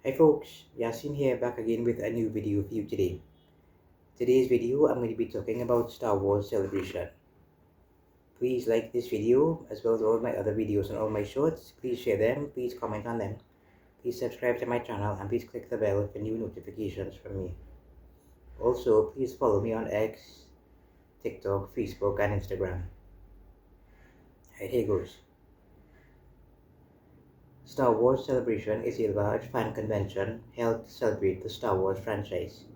Hi folks, Yasin here back again with a new video for you today. Today's video I'm going to be talking about Star Wars Celebration. Please like this video as well as all my other videos and all my shorts. Please share them, please comment on them. Please subscribe to my channel and please click the bell for new notifications from me. Also, please follow me on X, TikTok, Facebook and Instagram. Right, here goes. Star Wars Celebration is a large fan convention held to celebrate the Star Wars franchise.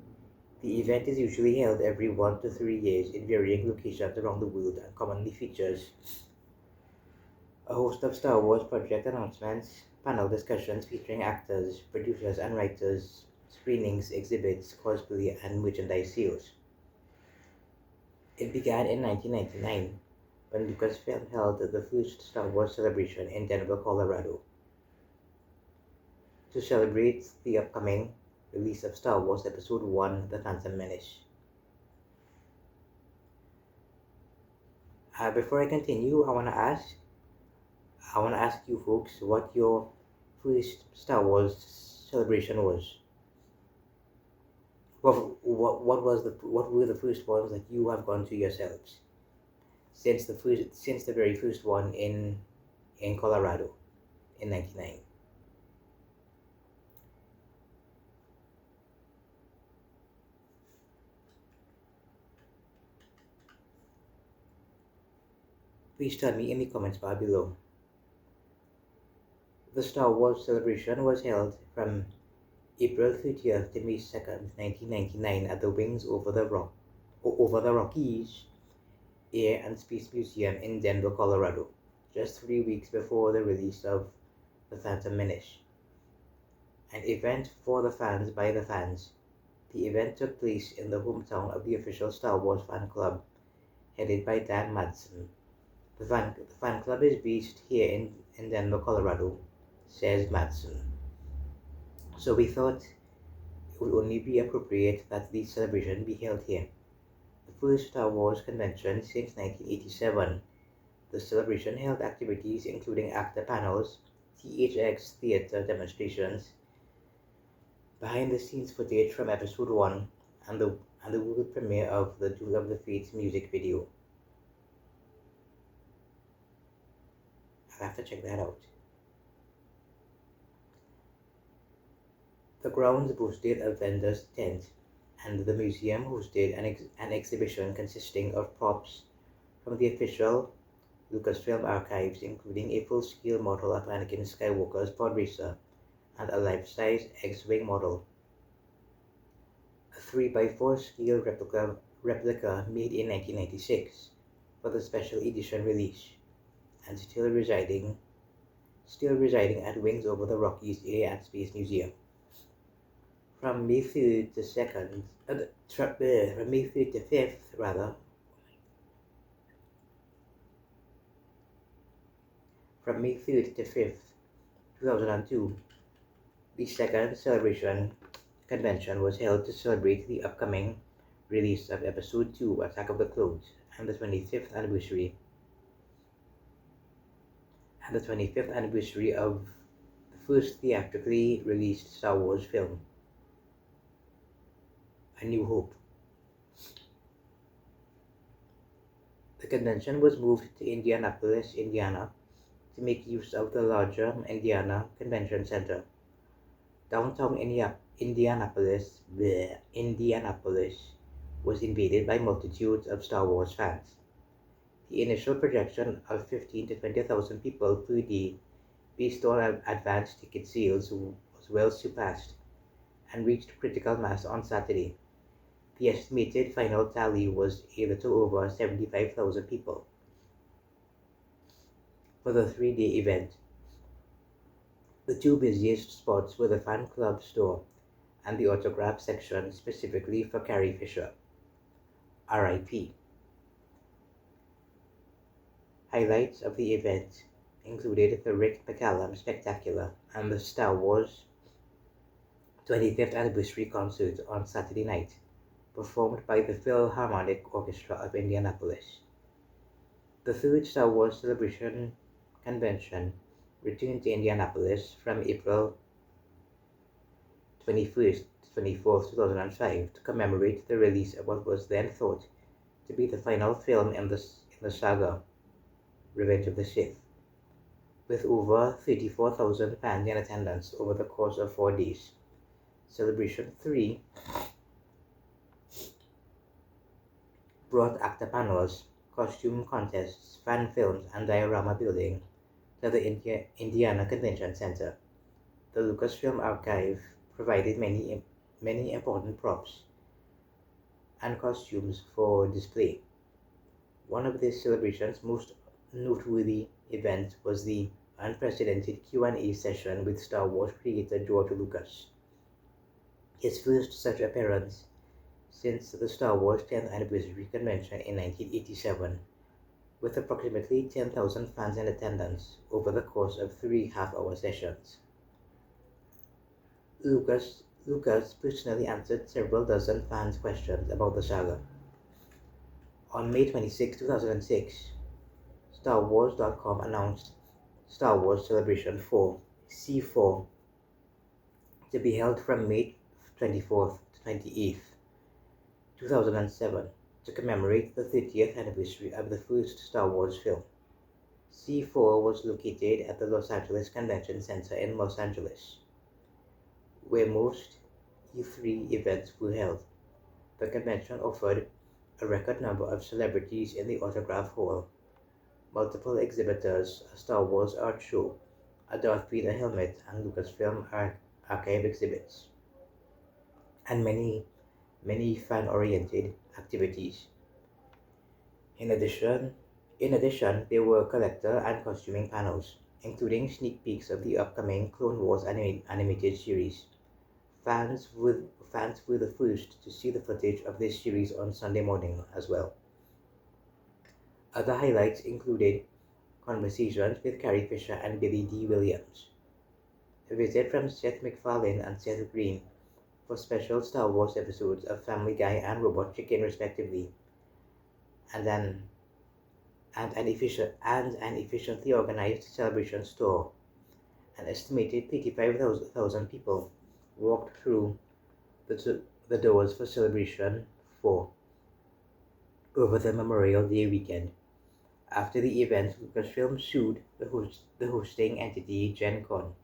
The event is usually held every 1 to 3 years in varying locations around the world and commonly features a host of Star Wars project announcements, panel discussions featuring actors, producers and writers, screenings, exhibits, cosplay and merchandise sales. It began in 1999 when Lucasfilm held the first Star Wars celebration in Denver, Colorado. To celebrate the upcoming release of Star Wars Episode 1 The Phantom Menace. Before I continue, I want to ask you folks what your first Star Wars celebration was. What were the first ones that you have gone to yourselves since the very first one in Colorado in '99? Please tell me in the comments bar below. The Star Wars celebration was held from April 30th to May 2nd, 1999 at the Wings Over the Rockies Air and Space Museum in Denver, Colorado, just 3 weeks before the release of The Phantom Menace. An event for the fans by the fans. The event took place in the hometown of the official Star Wars fan club, headed by Dan Madsen. The fan club is based here in Denver, Colorado, says Madsen. So we thought it would only be appropriate that the celebration be held here. The first Star Wars convention since 1987, the celebration held activities including actor panels, THX theater demonstrations, behind-the-scenes footage from Episode 1, and the world premiere of the Duel of the Fates music video. I'll have to check that out. The grounds boasted a vendor's tent, and the museum hosted an exhibition consisting of props from the official Lucasfilm archives, including a full-scale model of Anakin Skywalker's pod racer and a life-size X-Wing model. A 3x4 scale replica made in 1996 for the special edition release, and still residing at Wings Over the Rockies Air and Space Museum. From May 3rd to 2nd, from May 3rd to 5th, rather. From May 3rd to 5th, 2002, the second celebration convention was held to celebrate the upcoming release of Episode 2, Attack of the Clones, and the 25th anniversary of the first theatrically released Star Wars film, A New Hope. The convention was moved to Indianapolis, Indiana, to make use of the larger Indiana Convention Center. Downtown Indianapolis was invaded by multitudes of Star Wars fans. The initial projection of 15 to 20,000 people per day based on advanced ticket sales was well surpassed and reached critical mass on Saturday. The estimated final tally was a little over 75,000 people for the 3-day event. The two busiest spots were the fan club store and the autograph section specifically for Carrie Fisher, R.I.P. Highlights of the event included the Rick McCallum Spectacular and the Star Wars 25th Anniversary Concert on Saturday night, performed by the Philharmonic Orchestra of Indianapolis. The third Star Wars Celebration convention returned to Indianapolis from April 21st to 24th, 2005, to commemorate the release of what was then thought to be the final film in the saga, Revenge of the Sith, with over 34,000 fans in attendance over the course of 4 days. Celebration 3 brought actor panels, costume contests, fan films, and diorama building to the Indiana Convention Center. The Lucasfilm Archive provided many important props and costumes for display. One of this celebration's most noteworthy events was the unprecedented Q&A session with Star Wars creator George Lucas. His first such appearance since the Star Wars 10th Anniversary Convention in 1987, with approximately 10,000 fans in attendance over the course of 3 half-hour sessions. Lucas personally answered several dozen fans' questions about the saga. On May 26, 2006, StarWars.com announced Star Wars Celebration 4, C4, to be held from May 24th to 28th, 2007, to commemorate the 30th anniversary of the first Star Wars film. C4 was located at the Los Angeles Convention Center in Los Angeles, where most E3 events were held. The convention offered a record number of celebrities in the autograph hall, multiple exhibitors, a Star Wars art show, a Darth Vader helmet, and Lucasfilm archive exhibits, and many fan-oriented activities. In addition, there were collector and costuming panels, including sneak peeks of the upcoming Clone Wars animated series. Fans were the first to see the footage of this series on Sunday morning as well. Other highlights included conversations with Carrie Fisher and Billy D. Williams, a visit from Seth MacFarlane and Seth Green for special Star Wars episodes of Family Guy and Robot Chicken respectively, and an efficiently organized celebration store. An estimated 35,000 people walked through the doors for Celebration 4 over the Memorial Day weekend. After the event, Lucasfilm sued the hosting entity Gen Con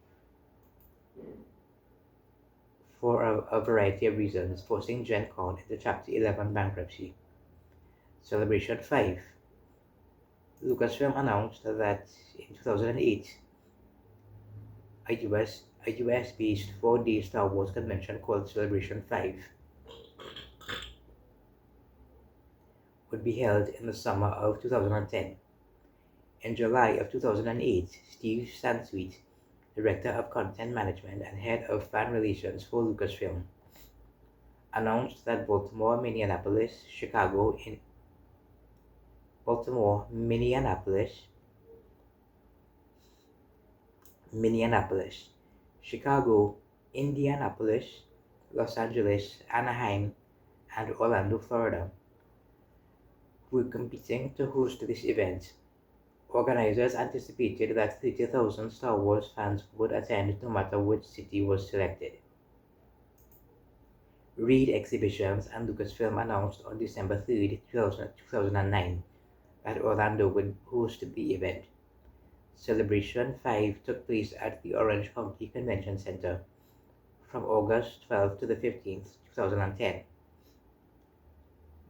for a variety of reasons, forcing Gen Con into Chapter 11 bankruptcy. Celebration 5. Lucasfilm announced that in 2008, a US-based 4-day Star Wars convention called Celebration 5 would be held in the summer of 2010. In July of 2008, Steve Sansweet, Director of Content Management and Head of Fan Relations for Lucasfilm, announced that Baltimore, Minneapolis, Chicago, Chicago, Indianapolis, Los Angeles, Anaheim, and Orlando, Florida were competing to host this event. Organizers anticipated that 30,000 Star Wars fans would attend no matter which city was selected. Reed Exhibitions and Lucasfilm announced on December 3, 2009 that Orlando would host the event. Celebration 5 took place at the Orange County Convention Center from August 12 to the 15th, 2010.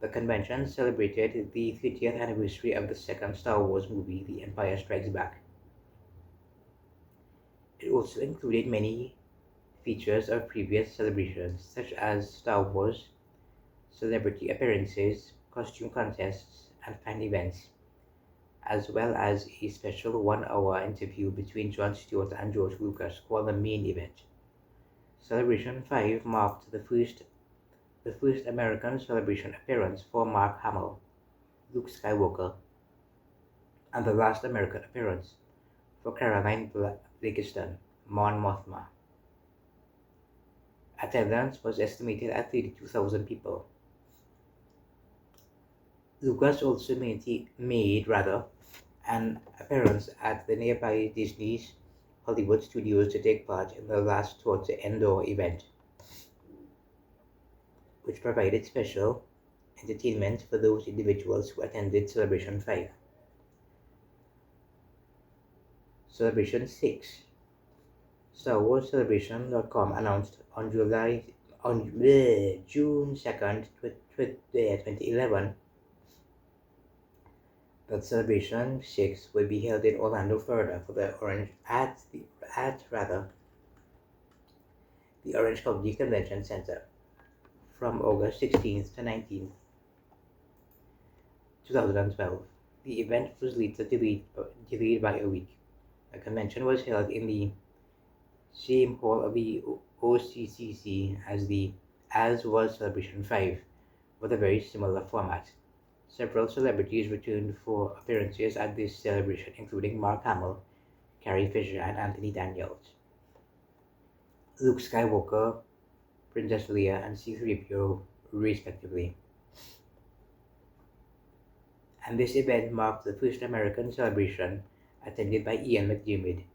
The convention celebrated the 30th anniversary of the second Star Wars movie, The Empire Strikes Back. It also included many features of previous celebrations, such as Star Wars, celebrity appearances, costume contests, and fan events, as well as a special 1-hour interview between Jon Stewart and George Lucas called the main event. Celebration 5 marked the first American Celebration appearance for Mark Hamill, Luke Skywalker, and the last American appearance for Caroline Blakiston, Mon Mothma. Attendance was estimated at 32,000 people. Lucas also made an appearance at the nearby Disney's Hollywood Studios to take part in the Last Tour to Endor event. which provided special entertainment for those individuals who attended Celebration 5. Celebration 6. Star Wars Celebration.com announced on June 2nd, 2011 that Celebration 6 will be held in Orlando, Florida for the Orange County Convention Center from August 16th to 19th, 2012. The event was later delayed by a week. The convention was held in the same hall of the OCCC as was Celebration 5, with a very similar format. Several celebrities returned for appearances at this celebration, including Mark Hamill, Carrie Fisher, and Anthony Daniels. Luke Skywalker, Princess Leia, and C-3PO, respectively. And this event marked the first American celebration attended by Ian McDiarmid,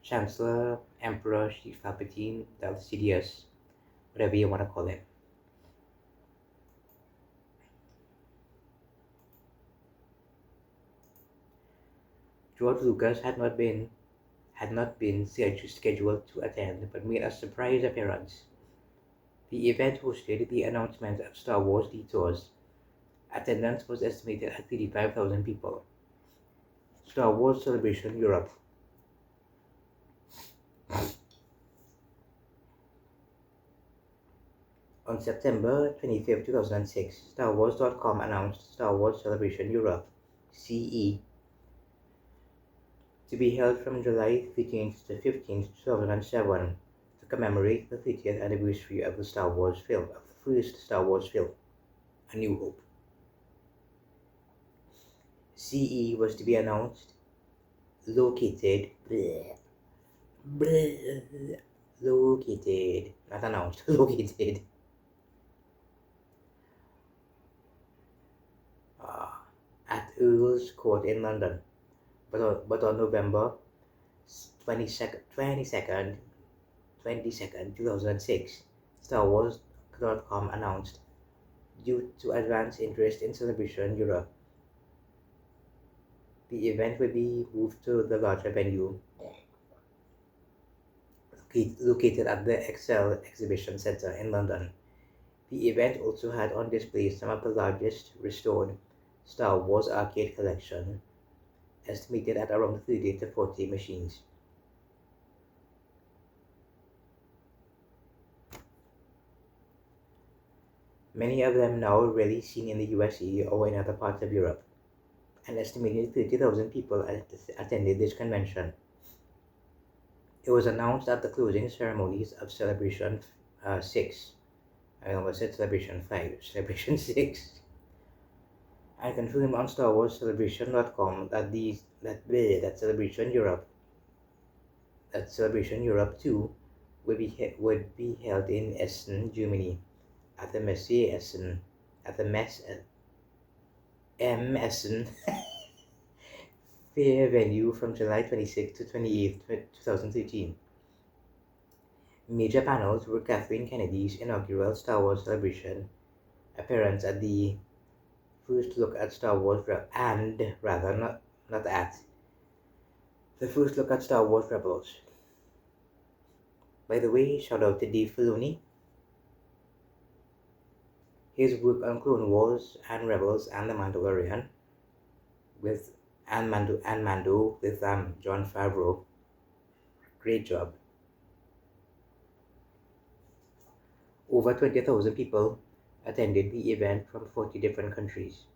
Chancellor, Emperor, Chief Palpatine, Darth Sidious, whatever you want to call him. George Lucas had not been scheduled to attend, but made a surprise appearance. The event hosted the announcement of Star Wars Detours. Attendance was estimated at 35,000 people. Star Wars Celebration Europe. On September 25, 2006, StarWars.com announced Star Wars Celebration Europe, CE, to be held from July 13th to 15th, 2007, to commemorate the 30th anniversary of the Star Wars film, of the first Star Wars film, A New Hope. CE was to be located at Earl's Court in London, but on November 22nd, 2006, StarWars.com announced, due to advanced interest in Celebration Europe, the event will be moved to the larger venue located at the Excel Exhibition Centre in London. The event also had on display some of the largest restored Star Wars arcade collection, estimated at around 30 to 40 machines. Many of them now rarely seen in the USA or in other parts of Europe. An estimated 30,000 people attended this convention. It was announced at the closing ceremonies of Celebration 6. I almost said Celebration 5, Celebration 6. And confirmed on StarWarsCelebration.com that Celebration Europe 2 would be held in Essen, Germany, at the Messe Essen Fair venue from July 26 to 28, 2013. Major panels were Kathleen Kennedy's inaugural Star Wars Celebration appearance at the first look at Star Wars the first look at Star Wars Rebels. By the way, shout out to Dave Filoni. His work on Clone Wars and Rebels and The Mandalorian with Mando with Jon Favreau. Great job. Over 20,000 people attended the event from 40 different countries.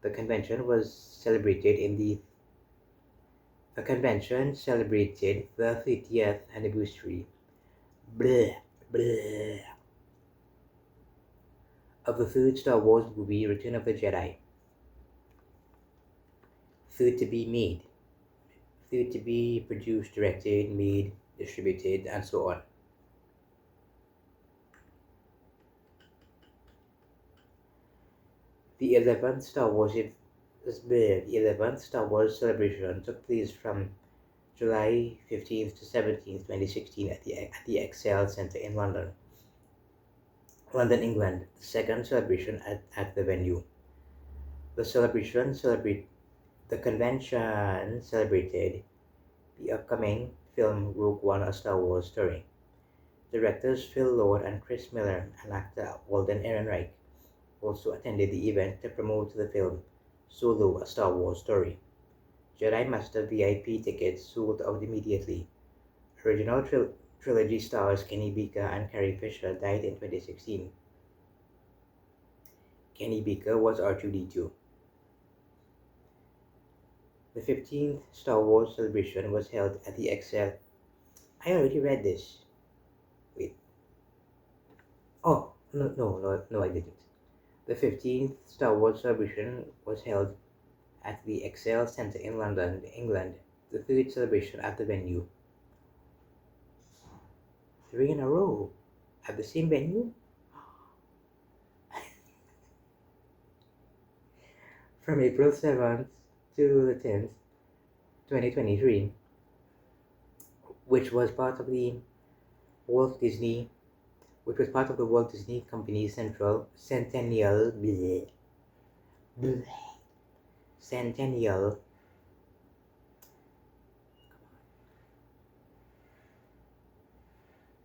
The convention celebrated the 30th anniversary of the third Star Wars movie, Return of the Jedi. Third to be produced, directed, made, distributed, and so on. The 11th Star Wars celebration took place from July 15th to 17th, 2016 at the Excel Centre in London. London, England, the second celebration at the venue. The celebration celebrate the convention celebrated the upcoming film Rogue One: A Star Wars Story. Directors Phil Lord and Chris Miller and actor Walden Ehrenreich also attended the event to promote the film Solo: A Star Wars Story. Jedi Master VIP tickets sold out immediately. Original trilogy stars Kenny Baker and Carrie Fisher died in 2016. Kenny Baker was R2-D2. The 15th Star Wars celebration was held at the Excel. I already read this. Wait. Oh, no, I didn't. The 15th Star Wars celebration was held at the Excel Centre in London, England, the third celebration at the venue. 3 in a row at the same venue? From April 7th to the 10th, 2023, which was part of the Walt Disney Company's Centennial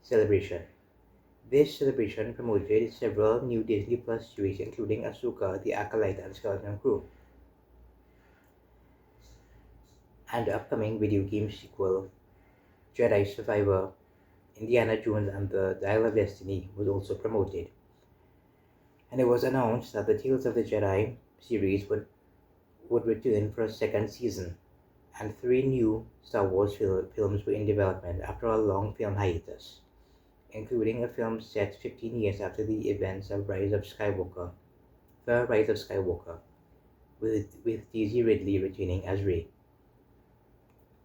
celebration. This celebration promoted several new Disney Plus series, including Ahsoka, The Acolyte, and Skeleton Crew, and the upcoming video game sequel, Jedi Survivor. Indiana Jones and the Dial of Destiny was also promoted, and it was announced that the Tales of the Jedi series would return for a second season, and 3 new Star Wars films were in development after a long film hiatus, including a film set 15 years after the events of The Rise of Skywalker, with Daisy Ridley returning as Rey.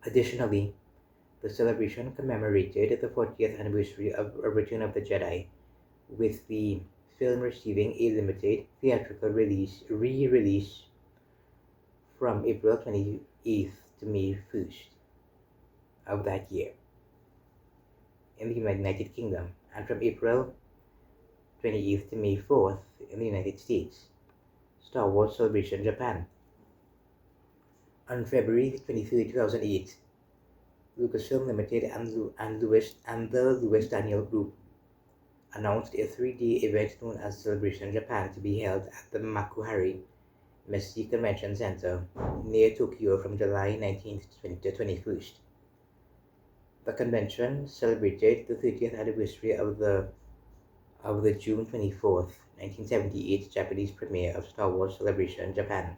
Additionally, the celebration commemorated the 40th anniversary of Return of the Jedi, with the film receiving a limited theatrical re-release from April 28th to May 1st of that year in the United Kingdom, and from April 28th to May 4th in the United States. Star Wars Celebration Japan. On February 23, 2008, Lucasfilm Limited and the Louis Daniel Group announced a 3-day event known as Celebration Japan to be held at the Makuhari Messe Convention Center near Tokyo from July 19th to 21st. The convention celebrated the 30th anniversary of the June 24th, 1978 Japanese premiere of Star Wars Celebration Japan.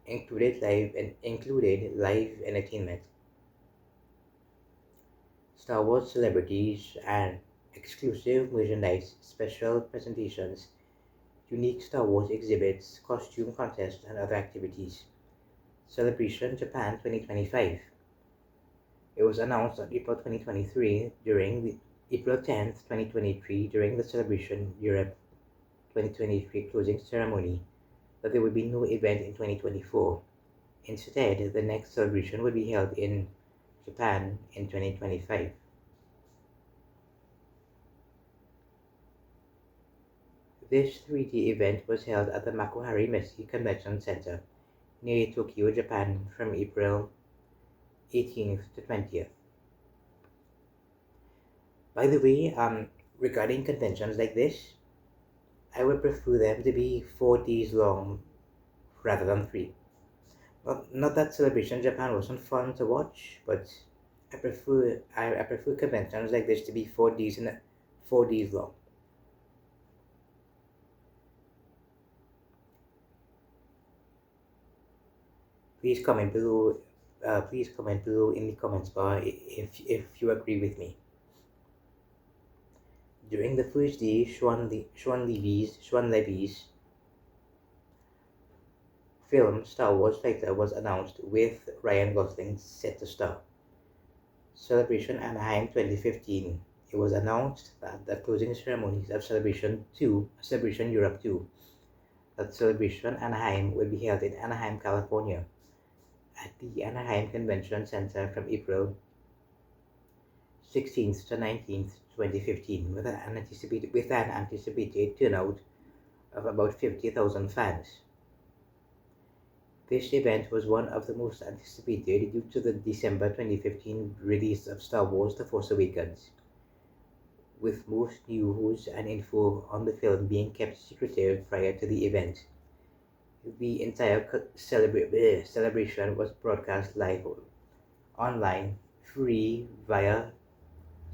Included live entertainment, Star Wars celebrities, and exclusive merchandise, special presentations, unique Star Wars exhibits, costume contests, and other activities. Celebration Japan 2025. It was announced on April 2023 during the April 10th, 2023 during the Celebration Europe 2023 closing ceremony that there would be no event in 2024. Instead, the next celebration would be held in Japan in 2025. This 3-day event was held at the Makuhari Messe Convention Center near Tokyo, Japan from April 18th to 20th. By the way, regarding conventions like this, I would prefer them to be 4 days long rather than 3. Well, not that Celebration Japan wasn't fun to watch, but I prefer conventions like this to be 4 days long. Please comment below. Please comment below in the comments bar if you agree with me. During the first day, Shawn Levy's film Star Wars Fighter was announced, with Ryan Gosling set to star. Celebration Anaheim 2015. It was announced that the closing ceremonies of Celebration Europe 2, that Celebration Anaheim will be held in Anaheim, California, at the Anaheim Convention Center from April 16th to 19th, 2015, with an anticipated turnout of about 50,000 fans. This event was one of the most anticipated due to the December 2015 release of Star Wars The Force Awakens, with most news and info on the film being kept secretive prior to the event. The entire celebration was broadcast live online, free via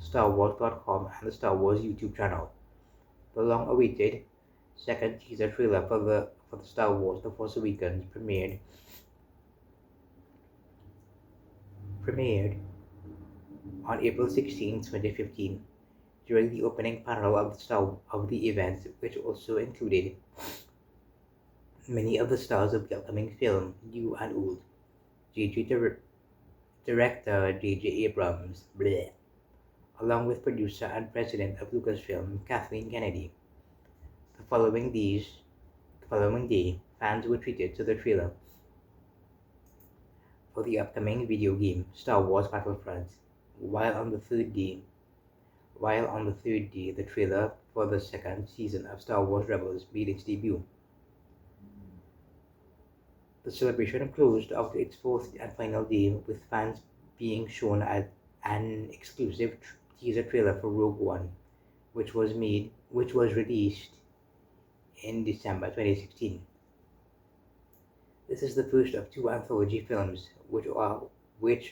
StarWars.com and the Star Wars YouTube channel. The long-awaited second teaser trailer for the Star Wars The Force Awakens premiered on April 16, 2015, during the opening panel of the event, which also included many of the stars of the upcoming film, new and old. Director J.J. Abrams, bleh, along with producer and president of Lucasfilm, Kathleen Kennedy. The following day, fans were treated to the trailer for the upcoming video game, Star Wars Battlefront, while on the third day, the trailer for the second season of Star Wars Rebels made its debut. The celebration closed out its fourth and final day with fans being shown an exclusive teaser trailer for Rogue One, which was released in December 2016. This is the first of two anthology films, which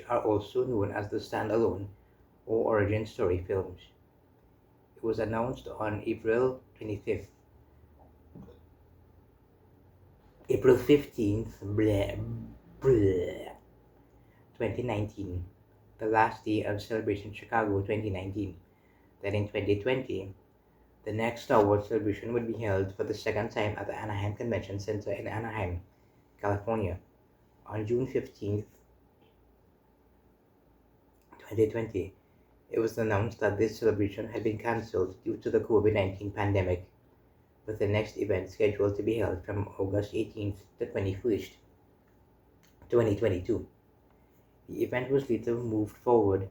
are also known as the standalone or origin story films. It was announced on April 15th, 2019, the last day of Celebration Chicago 2019. Then in 2020, the next Star Wars celebration would be held for the second time at the Anaheim Convention Center in Anaheim, California, on June 15th, 2020. It was announced that this celebration had been cancelled due to the COVID-19 pandemic, with the next event scheduled to be held from August 18th to 21st, 2022. The event was later moved forward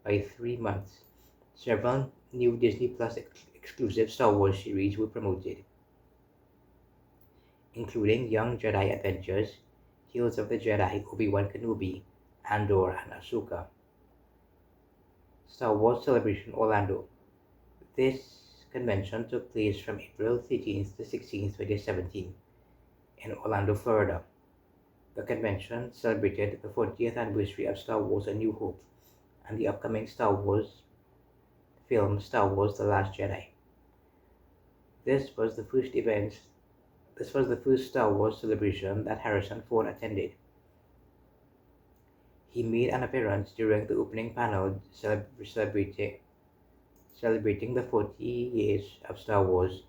by 3 months. Several new Disney Plus exclusive Star Wars series were promoted, including Young Jedi Adventures, Tales of the Jedi, Obi-Wan Kenobi, Andor, and Ahsoka. Star Wars Celebration Orlando. This convention took place from April 13th to 16th, 2017, in Orlando, Florida. The convention celebrated the 40th anniversary of Star Wars A New Hope and the upcoming Star Wars film Star Wars The Last Jedi. This was the first Star Wars celebration that Harrison Ford attended. He made an appearance during the opening panel celebrating the 40 years of Star Wars,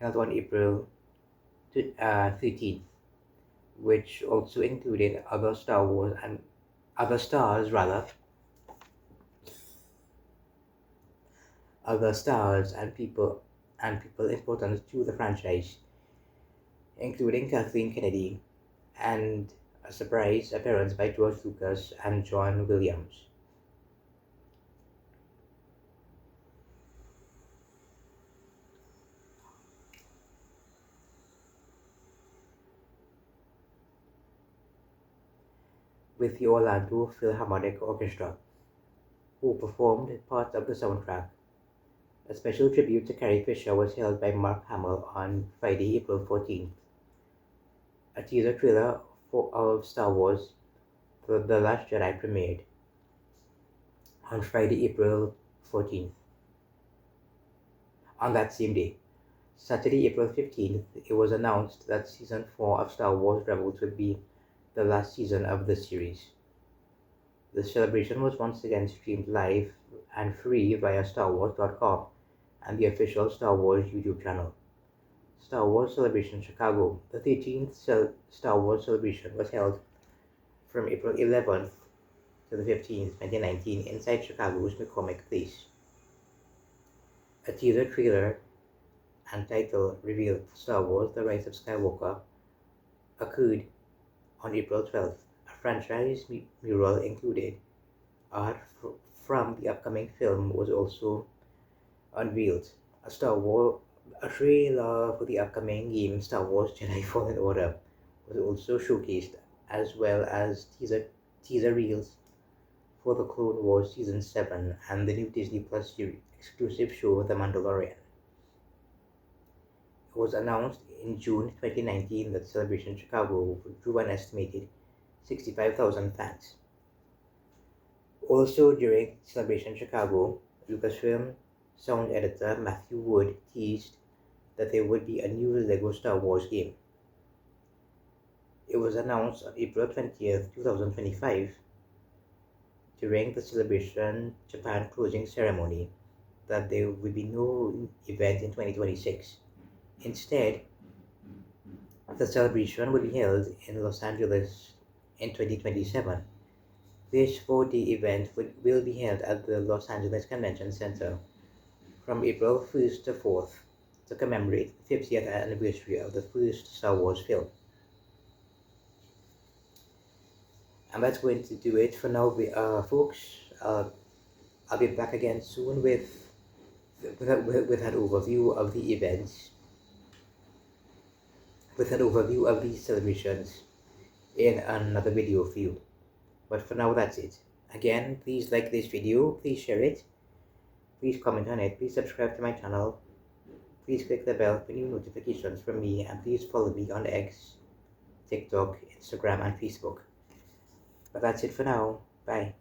held on April 13th, which also included other stars and people important to the franchise, including Kathleen Kennedy and a surprise appearance by George Lucas and John Williams. With the Orlando Philharmonic Orchestra, who performed parts of the soundtrack. A special tribute to Carrie Fisher was held by Mark Hamill on Friday, April 14th. A teaser trailer of Star Wars The Last Jedi premiered on Friday, April 14th. On that same day, Saturday, April 15th, it was announced that Season 4 of Star Wars Rebels would be the last season of the series. The celebration was once again streamed live and free via StarWars.com and the official Star Wars YouTube channel. Star Wars Celebration Chicago. The 13th Star Wars celebration was held from April 11th to the 15th, 2019, inside Chicago's McCormick Place. A teaser trailer and title reveal for Star Wars The Rise of Skywalker occurred on April 12th. A franchise mural included art from the upcoming film was also unveiled. A trailer for the upcoming game Star Wars Jedi Fallen Order was also showcased, as well as teaser reels for the Clone Wars Season 7 and the new Disney Plus series exclusive show The Mandalorian. It was announced in June 2019 that Celebration Chicago drew an estimated 65,000 fans. Also during Celebration Chicago, Lucasfilm sound editor Matthew Wood teased that there would be a new LEGO Star Wars game. It was announced on April 20th, 2025, during the Celebration Japan closing ceremony, that there would be no event in 2026. Instead, the celebration will be held in Los Angeles in 2027. This 4-day event will be held at the Los Angeles Convention Center from April 1st to 4th to commemorate the 50th anniversary of the first Star Wars film. And that's going to do it for now, folks. I'll be back again soon with an overview of the events, with an overview of these celebrations in another video for you. But for now, that's it. Again, please like this video, please share it, please comment on it, please subscribe to my channel, please click the bell for new notifications from me, and please follow me on X, TikTok, Instagram, and Facebook. But that's it for now. Bye.